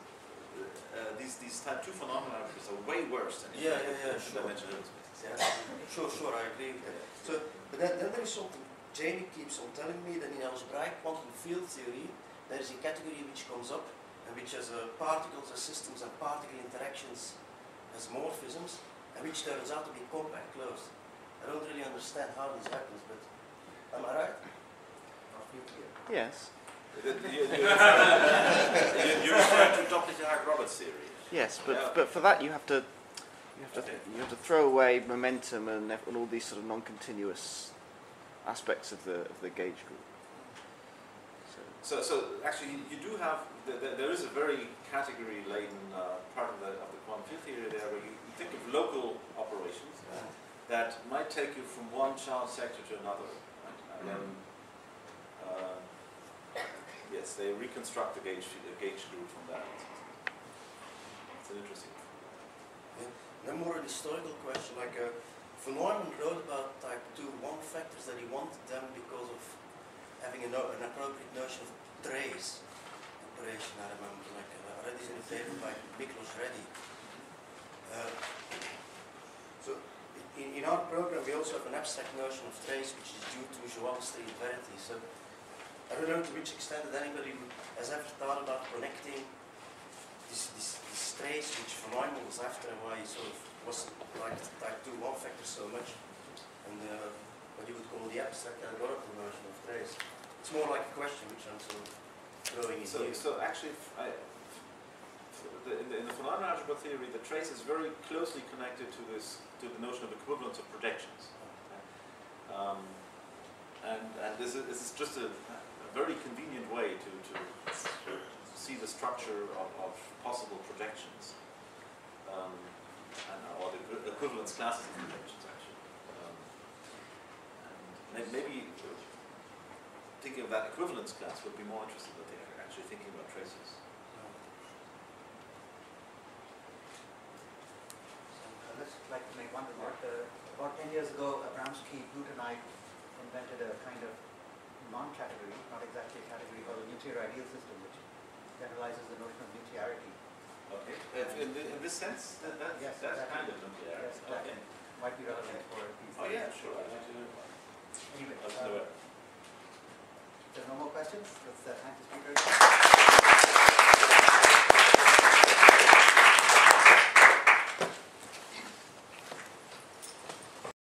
these type 2 phenomena are way worse than infinite sure. dimensional Hilbert spaces. Yeah, sure, I agree with that. So, but then there is something Jamie keeps on telling me that in algebraic quantum field theory, there is a category which comes up and which has particles as systems and particle interactions as morphisms, and which turns out to be compact closed. I don't really understand how this happens, but am I right? Yes. You're referring to Toplicher-Roberts theory. Yes, but Yeah. but for that you have to Okay. throw away momentum and all these sort of non-continuous aspects of the gauge group. So actually, you do have there is a very category-laden part of the quantum field theory there, where you think of local operations that might take you from one charge sector to another, right? And then yes, they reconstruct the gauge group from that. It's an interesting. Then more an historical question, like von Neumann wrote about type 2-1 factors that he wanted them because of having an appropriate notion of trace operation. I remember, like I read this in a paper by Miklos Reddy. So in our program we also have an abstract notion of trace which is due to Johannes invariantly. So I don't know to which extent that anybody has ever thought about connecting this trace which von Neumann was after and why he sort of was like type 2-1 factor so much, and what you would call the abstract allegorical version of trace. It's more like a question which I'm sort of throwing in here. So actually, in the von Neumann algebra theory, the trace is very closely connected to the notion of equivalence of projections. And this is just a very convenient way to see the structure of possible projections, or the equivalence classes of projections, actually. And maybe thinking of that equivalence class would be more interesting than they're actually thinking about traces. Let's like to make one remark. About 10 years ago, Abramsky, Blutenite invented a kind of non-category, not exactly a category, called a nuclear ideal system, which generalizes the notion of nuclearity. Okay. In this sense, Yes, that's exactly. kind of nuclear. Yes, Okay. might be relevant for these. Oh yeah, sure. I'd like to know. Anyway, I'd like to know it. there's no more questions. It's time to speak.